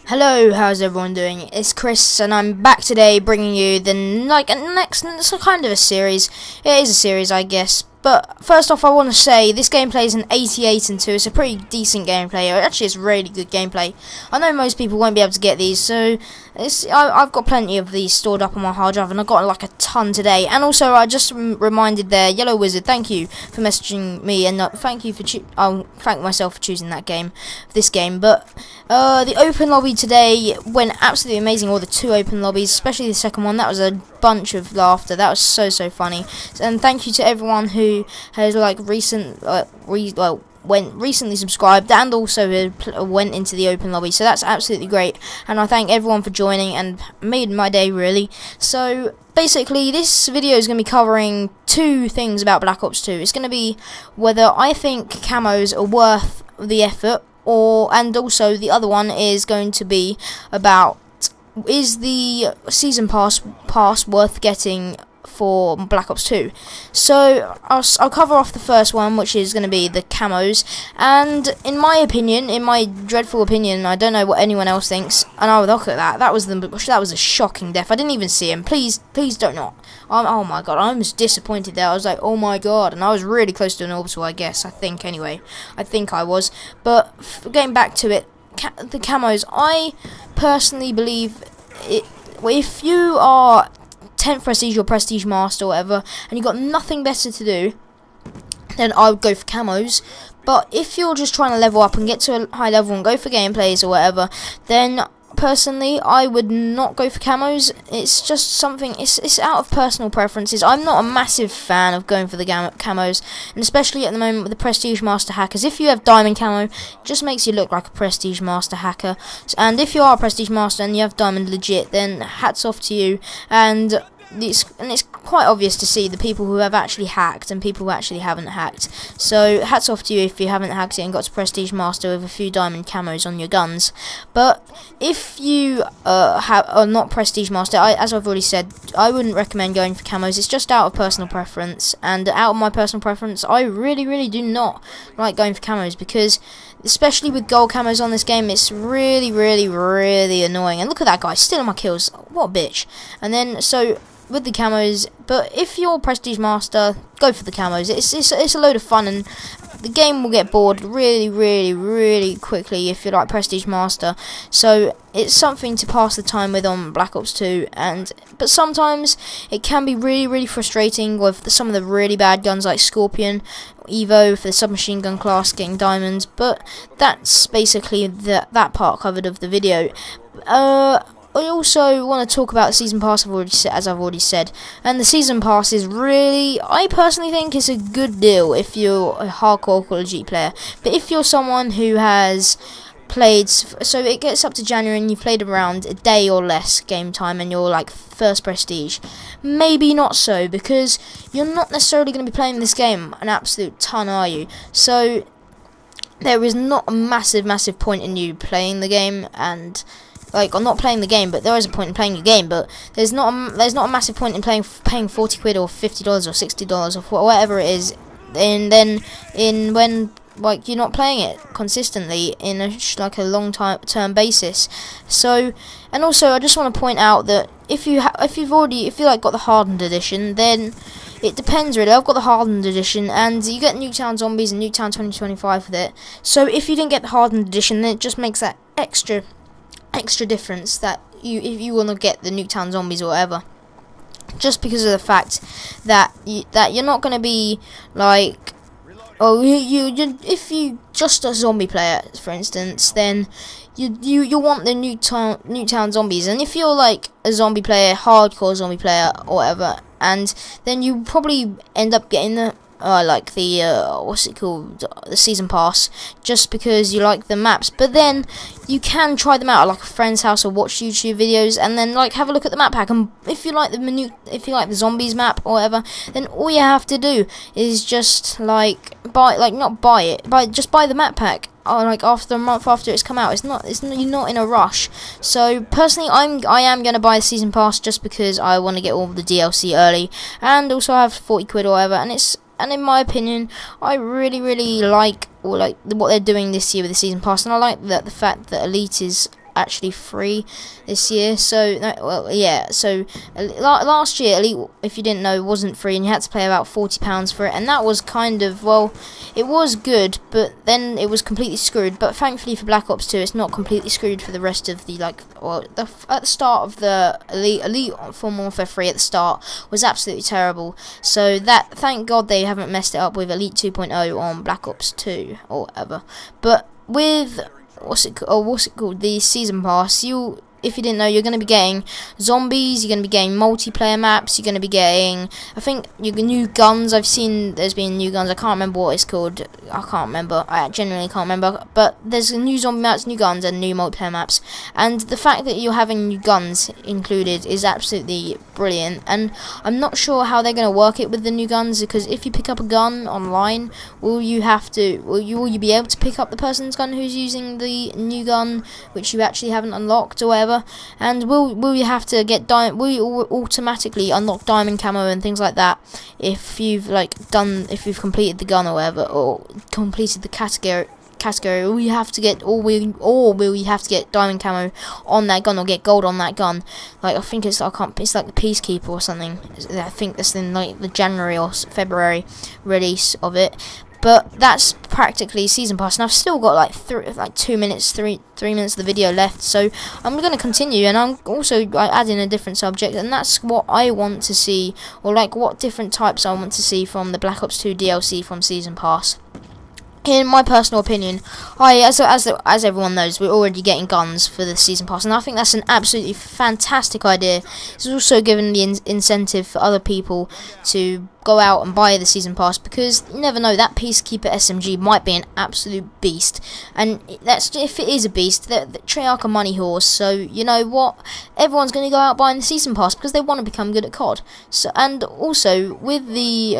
Hello, how's everyone doing? It's Chris, and I'm back today bringing you the next. It's a kind of a series. It is a series, I guess. But first off, I want to say this gameplay is an 88 and 2. It's a pretty decent gameplay. Actually, it's really good gameplay. I know most people won't be able to get these, so I've got plenty of these stored up on my hard drive, and I got like a ton today. And also, I just reminded there, Yellow Wizard, thank you for messaging me, and thank you for I'll thank myself for choosing this game. But the open lobby today went absolutely amazing. All the 2 open lobbies, especially the second one, that was a bunch of laughter. That was so funny. And thank you to everyone who has recently subscribed and also went into the open lobby. So that's absolutely great, and I thank everyone for joining and made my day really. So basically, this video is going to be covering 2 things about Black Ops 2. It's going to be whether I think camos are worth the effort, and also the other one is going to be about, is the season pass worth getting for Black Ops 2. So I'll cover off the first one, which is going to be the camos. And in my opinion, in my dreadful opinion, I don't know what anyone else thinks. And oh, look at that! That was a shocking death. I didn't even see him. Please don't not. Oh my god, I was disappointed there. I was like, oh my god, and I was really close to an orbital. I think anyway. I think I was. But getting back to it, the camos. I personally believe if you are 10th Prestige or Prestige Master or whatever, and you've got nothing better to do, then I would go for camos. But if you're just trying to level up and get to a high level and go for gameplays or whatever, then personally I would not go for camos. It's just something, it's out of personal preferences. I'm not a massive fan of going for the camos, and especially at the moment with the Prestige Master hackers. If you have Diamond camo, it just makes you look like a Prestige Master hacker, and if you are a Prestige Master and you have Diamond legit, then hats off to you. And it's quite obvious to see the people who have actually hacked and people who actually haven't hacked. So hats off to you if you haven't hacked it and got to Prestige Master with a few Diamond camos on your guns. But if you are not Prestige Master, as I've already said, I wouldn't recommend going for camos. It's just out of personal preference, and out of my personal preference, I really do not like going for camos, because especially with gold camos on this game, it's really annoying. And look at that guy stealing my kills. What a bitch. And then so with the camos, but if you're Prestige Master, go for the camos. It's a load of fun, and the game will get bored really quickly if you're like Prestige Master. So it's something to pass the time with on Black Ops 2, but sometimes it can be really frustrating with some of the really bad guns like Scorpion, Evo for the submachine gun class getting diamonds. But that's basically that part covered of the video. I also want to talk about the Season Pass, as I've already said. And the Season Pass is really, I personally think it's a good deal if you're a hardcore Call of Duty player. But if you're someone who has played, so it gets up to January and you've played around a day or less game time and you're like first Prestige, maybe not so, because you're not necessarily going to be playing this game an absolute ton, are you? So there is not a massive point in you playing the game, and I'm not playing the game, but there is a point in playing the game. But there's not a massive point in paying £40 or $50 or $60 or whatever it is, and then when you're not playing it consistently in a long-term basis. So, and also I just want to point out that if you got the hardened edition, then it depends really. I've got the hardened edition, and you get Nuketown Zombies and Nuketown 2025 with it. So if you didn't get the hardened edition, then it just makes that extra difference that if you want to get the Nuketown Zombies or whatever, just because of the fact that you're not going to be like, if you just a zombie player, for instance, then you want the Nuketown Zombies. And if you're like a zombie player, hardcore zombie player or whatever, and then you probably end up getting the the Season Pass, just because you like the maps. But then you can try them out at like a friend's house or watch YouTube videos, and then have a look at the map pack. And if you like the zombies map or whatever, then all you have to do is just buy the map pack. After a month after it's come out. You're not in a rush. So personally, I am gonna buy the Season Pass just because I want to get all the DLC early, and also I have £40 or whatever. And in my opinion, I really like what they're doing this year with the Season Pass, and I like the fact that Elite is actually free this year. So well, yeah. So last year, Elite, if you didn't know, wasn't free, and you had to pay about £40 for it, and that was kind of, well, it was good, but then it was completely screwed. But thankfully for Black Ops 2, it's not completely screwed for the rest of the, like, well, at the start of the Elite Modern Warfare 3 at the start was absolutely terrible. So that, thank God they haven't messed it up with Elite 2.0 on Black Ops 2 or whatever. But with what's it called, the season pass, if you didn't know, you're going to be getting zombies, you're going to be getting multiplayer maps, you're going to be getting, I think, your new guns. I've seen there's been new guns, I can't remember what it's called, I genuinely can't remember, but there's new zombie maps, new guns, and new multiplayer maps, and the fact that you're having new guns included is absolutely brilliant. And I'm not sure how they're going to work it with the new guns, because if you pick up a gun online, will you be able to pick up the person's gun who's using the new gun, which you actually haven't unlocked or whatever? And will you have to get will you automatically unlock diamond camo and things like that if you've completed the gun or whatever, or completed the category? Will you have to get, or will you have to get diamond camo on that gun, or get gold on that gun? Like, I think it's like the Peacekeeper or something. I think that's in like the January or February release of it. But that's practically season pass, and I've still got like 3 minutes of the video left, so I'm going to continue. And I'm also adding a different subject, and that's what I want to see, or like what different types I want to see from the Black Ops 2 DLC from season pass. In my personal opinion, as everyone knows, we're already getting guns for the season pass, and I think that's an absolutely fantastic idea. It's also given the incentive for other people to go out and buy the season pass, because you never know, that Peacekeeper SMG might be an absolute beast, and if it is a beast, the Treyarch are money horse, so you know what, everyone's going to go out buying the season pass because they want to become good at COD. So, and also with the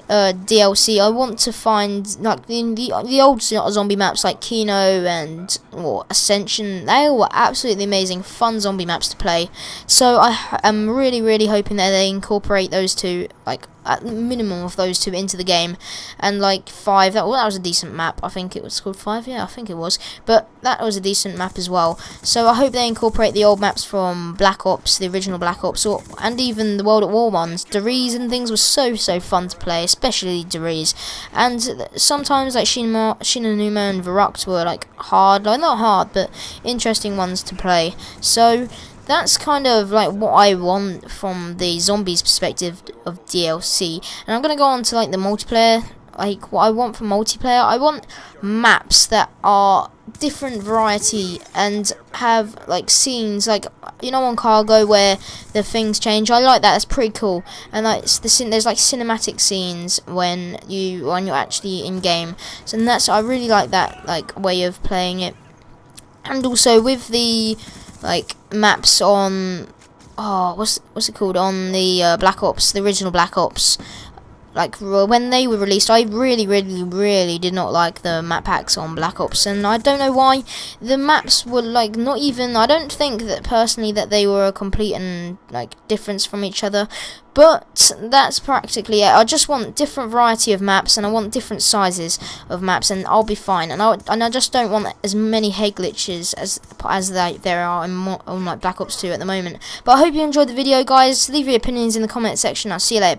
DLC, I want to find like the old zombie maps like Kino and Ascension. They were absolutely amazing, fun zombie maps to play. So I am really hoping that they incorporate those two, like at the minimum of those two, into the game. And like 5, that was a decent map. I think it was called 5. Yeah, I think it was. But that was a decent map as well. So I hope they incorporate the old maps from Black Ops, the original Black Ops, and even the World at War ones. Deriz and things were so fun to play, especially Deriz. And sometimes like Shinonuma and Verruct were like hard, like not hard, but interesting ones to play. So that's kind of like what I want from the zombies perspective of DLC. And I'm gonna go on to like the multiplayer. Like what I want from multiplayer, I want maps that are different variety and have like scenes, like you know on Cargo where the things change. I like that. That's pretty cool. And like there's like cinematic scenes when you're actually in game. So I really like that like way of playing it. And also with the like maps on what's it called, on the Black Ops, the original Black Ops, like when they were released, I really did not like the map packs on Black Ops, and I don't know why. The maps were like not even, I don't think that personally that they were a complete and like difference from each other. But that's practically it. I just want different variety of maps, and I want different sizes of maps, and I'll be fine. And I just don't want as many head glitches as there are on like Black Ops 2 at the moment. But I hope you enjoyed the video, guys. Leave your opinions in the comment section. I'll see you later.